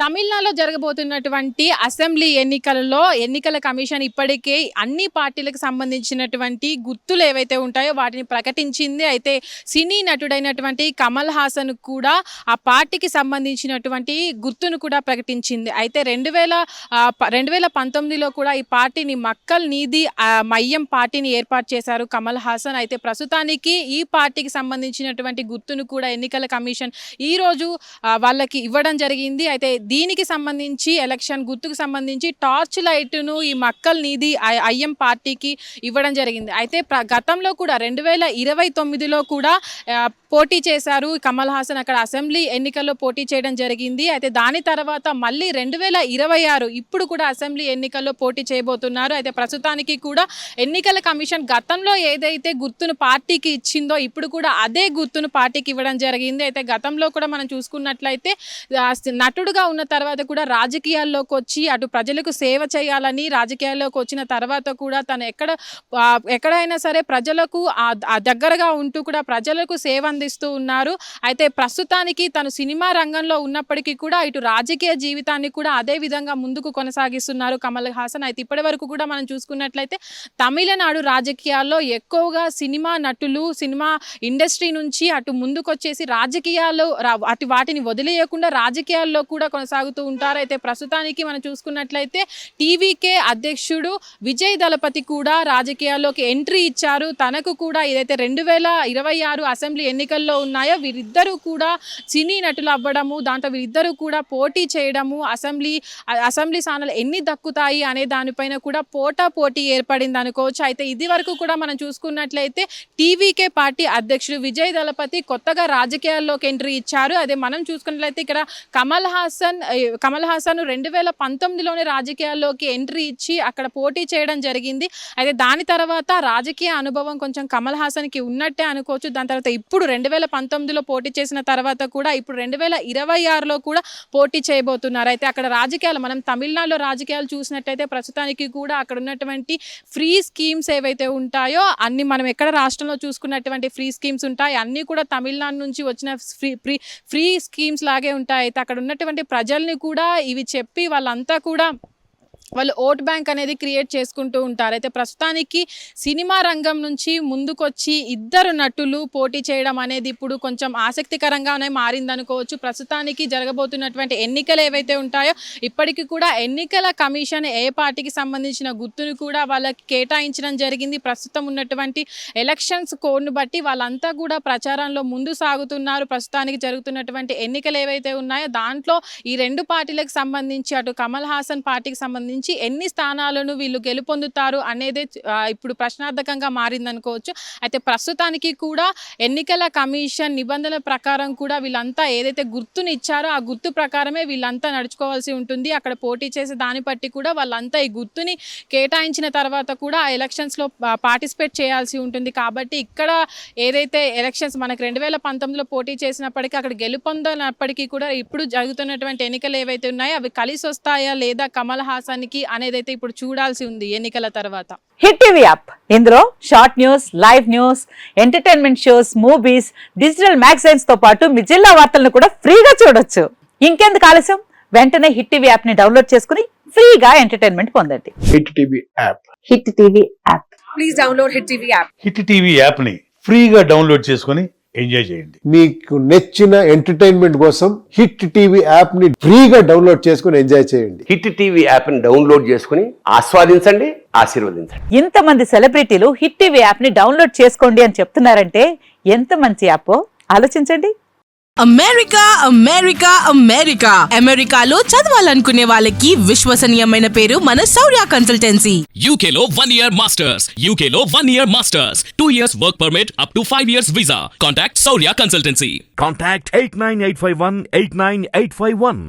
తమిళనాడులో జరగబోతున్నటువంటి అసెంబ్లీ ఎన్నికలలో ఎన్నికల కమిషన్ ఇప్పటికే అన్ని పార్టీలకు సంబంధించినటువంటి గుర్తులు ఏవైతే ఉంటాయో వాటిని ప్రకటించింది. అయితే సినీ నటుడైనటువంటి కమల్ హాసన్ కూడా ఆ పార్టీకి సంబంధించినటువంటి గుర్తును కూడా ప్రకటించింది. అయితే 2019లో కూడా ఈ పార్టీని మక్కల్ నీది మయ్యం పార్టీని ఏర్పాటు చేశారు కమల్ హాసన్. అయితే ప్రస్తుతానికి ఈ పార్టీకి సంబంధించినటువంటి గుర్తును కూడా ఎన్నికల కమిషన్ ఈరోజు వాళ్ళకి ఇవ్వడం జరిగింది. అయితే దీనికి సంబంధించి ఎలక్షన్ గుర్తుకు సంబంధించి టార్చ్ లైట్ను ఈ మక్కల్ నీది అయ్యం పార్టీకి ఇవ్వడం జరిగింది. అయితే గతంలో కూడా 2029లో కూడా పోటీ చేశారు కమల్ హాసన్. అక్కడ అసెంబ్లీ ఎన్నికల్లో పోటీ చేయడం జరిగింది. అయితే దాని తర్వాత మళ్ళీ 2026 ఇప్పుడు కూడా అసెంబ్లీ ఎన్నికల్లో పోటీ చేయబోతున్నారు. అయితే ప్రస్తుతానికి కూడా ఎన్నికల కమిషన్ గతంలో ఏదైతే గుర్తును పార్టీకి ఇచ్చిందో ఇప్పుడు కూడా అదే గుర్తును పార్టీకి ఇవ్వడం జరిగింది. అయితే గతంలో కూడా మనం చూసుకున్నట్లయితే నటుడుగా ఉన్న తర్వాత కూడా రాజకీయాల్లోకి వచ్చి అటు ప్రజలకు సేవ చేయాలని రాజకీయాల్లోకి వచ్చిన తర్వాత కూడా తను ఎక్కడైనా సరే ప్రజలకు దగ్గరగా ఉంటూ కూడా ప్రజలకు సేవ అందిస్తూ ఉన్నారు. అయితే ప్రస్తుతానికి తను సినిమా రంగంలో ఉన్నప్పటికీ కూడా ఇటు రాజకీయ జీవితాన్ని కూడా అదే విధంగా ముందుకు కొనసాగిస్తున్నారు కమల్ హాసన్. అయితే ఇప్పటి వరకు కూడా మనం చూసుకున్నట్లయితే తమిళనాడు రాజకీయాల్లో ఎక్కువగా సినిమా నటులు సినిమా ఇండస్ట్రీ నుంచి అటు ముందుకొచ్చేసి రాజకీయాలు అటు వాటిని వదిలేయకుండా రాజకీయాల్లో కూడా కొనసాగుతూ ఉంటారు. అయితే ప్రస్తుతానికి మనం చూసుకున్నట్లయితే టీవీకే అధ్యక్షుడు విజయ్ దళపతి కూడా రాజకీయాల్లోకి ఎంట్రీ ఇచ్చారు. తనకు కూడా ఏదైతే 2026 అసెంబ్లీ ఎన్నికల్లో ఉన్నాయో వీరిద్దరూ కూడా సినీ నటులు అవ్వడము, దాంట్లో వీరిద్దరూ కూడా పోటీ చేయడము, అసెంబ్లీ స్థానాలు ఎన్ని దక్కుతాయి అనే దానిపైన కూడా పోటీ ఏర్పడింది అనుకోవచ్చు. అయితే ఇది వరకు కూడా మనం చూసుకున్నట్లయితే టీవీకే పార్టీ అధ్యక్షుడు విజయ్ దళపతి కొత్తగా రాజకీయాల్లోకి ఎంట్రీ ఇచ్చారు. అదే మనం చూసుకున్నట్లయితే ఇక్కడ కమల్ హాసన్ 2019లోనే రాజకీయాల్లోకి ఎంట్రీ ఇచ్చి అక్కడ పోటీ చేయడం జరిగింది. అయితే దాని తర్వాత రాజకీయ అనుభవం కొంచెం కమల్ హాసన్కి ఉన్నట్టే అనుకోవచ్చు. దాని తర్వాత ఇప్పుడు 2019లో పోటీ చేసిన తర్వాత కూడా ఇప్పుడు 2026లో కూడా పోటీ చేయబోతున్నారు. అయితే అక్కడ రాజకీయాలు మనం తమిళనాడులో రాజకీయాలు చూసినట్టయితే ప్రస్తుతానికి కూడా అక్కడ ఉన్నటువంటి ఫ్రీ స్కీమ్స్ ఏవైతే ఉంటాయో అన్ని మనం ఎక్కడ రాష్ట్రంలో చూసుకున్నటువంటి ఫ్రీ స్కీమ్స్ ఉంటాయి అన్నీ కూడా తమిళనాడు నుంచి వచ్చిన ఫ్రీ స్కీమ్స్ లాగే ఉంటాయి. అయితే అక్కడ ఉన్నటువంటి ప్రజల్ని కూడా ఇవి చెప్పి వాళ్ళంతా కూడా వాళ్ళు ఓట్ బ్యాంక్ అనేది క్రియేట్ చేసుకుంటూ ఉంటారు. అయితే ప్రస్తుతానికి సినిమా రంగం నుంచి ముందుకొచ్చి ఇద్దరు నటులు పోటీ చేయడం అనేది ఇప్పుడు కొంచెం ఆసక్తికరంగానే మారిందనుకోవచ్చు. ప్రస్తుతానికి జరగబోతున్నటువంటి ఎన్నికలు ఏవైతే ఉంటాయో ఇప్పటికీ కూడా ఎన్నికల కమిషన్ ఏ పార్టీకి సంబంధించిన గుర్తును కూడా వాళ్ళకి కేటాయించడం జరిగింది. ప్రస్తుతం ఉన్నటువంటి ఎలక్షన్స్ కోడ్ను బట్టి వాళ్ళంతా కూడా ప్రచారంలో ముందు సాగుతున్నారు. ప్రస్తుతానికి జరుగుతున్నటువంటి ఎన్నికలు ఏవైతే ఉన్నాయో దాంట్లో ఈ రెండు పార్టీలకు సంబంధించి అటు కమల్ హాసన్ పార్టీకి సంబంధించి ఎన్ని స్థానాలను వీళ్ళు గెలుపొందుతారు అనేది ఇప్పుడు ప్రశ్నార్థకంగా మారిందనుకోవచ్చు. అయితే ప్రస్తుతానికి కూడా ఎన్నికల కమిషన్ నిబంధనల ప్రకారం కూడా వీళ్ళంతా ఏదైతే గుర్తుని ఇచ్చారో ఆ గుర్తు ప్రకారమే వీళ్ళంతా నడుచుకోవాల్సి ఉంటుంది. అక్కడ పోటీ చేసే దాన్ని బట్టి కూడా వాళ్ళంతా ఈ గుర్తుని కేటాయించిన తర్వాత కూడా ఆ ఎలక్షన్స్లో పార్టిసిపేట్ చేయాల్సి ఉంటుంది. కాబట్టి ఇక్కడ ఏదైతే ఎలక్షన్స్ మనకు 2019లో పోటీ చేసినప్పటికీ అక్కడ గెలుపొందనప్పటికీ కూడా ఇప్పుడు జరుగుతున్నటువంటి ఎన్నికలు ఏవైతే ఉన్నాయో అవి కలిసి వస్తాయా లేదా కమల్ హాసన్ అనేదైతే ఇప్పుడు చూడాల్సి ఉంది ఎన్నికల తర్వాత. హిట్ టీవీ యాప్ ఇందులో short news, live news, entertainment shows, movies, digital magazines తో పాటు మీ జిల్లా వార్తలను కూడా ఫ్రీగా చూడొచ్చు. ఇంకెందుకు ఆలస్యం, వెంటనే హిట్ టీవీ యాప్ ని డౌన్లోడ్ చేసుకుని ఫ్రీగా ఎంటర్టైన్మెంట్ పొందండి. Hit TV app. Hit TV app. Please download hit TV app. Hit TV app ని ఫ్రీగా డౌన్లోడ్ చేసుకుని ఎంజాయ్ చేయండి. మీకు నచ్చిన ఎంటర్టైన్మెంట్ కోసం హిట్ టీవీ యాప్ ని ఫ్రీగా డౌన్లోడ్ చేసుకుని ఎంజాయ్ చేయండి. హిట్ టీవీ యాప్ ని డౌన్లోడ్ చేసుకుని ఆస్వాదించండి, ఆశీర్వదించండి. ఇంతమంది సెలబ్రిటీలు హిట్ టీవీ యాప్ ని డౌన్లోడ్ చేసుకోండి అని చెప్తున్నారంటే ఎంత మంచి యాప్ ఆలోచించండి. అమెరికా అమెరికాలో చదవాలనుకునే వాళ్ళకి విశ్వసనీయమైన పేరు మన శౌర్య కన్సల్టెన్సీ. UK లో 1 year masters, 2 years work permit up to 5 years visa. Contact Saurya Consultancy. Contact 89851 89851.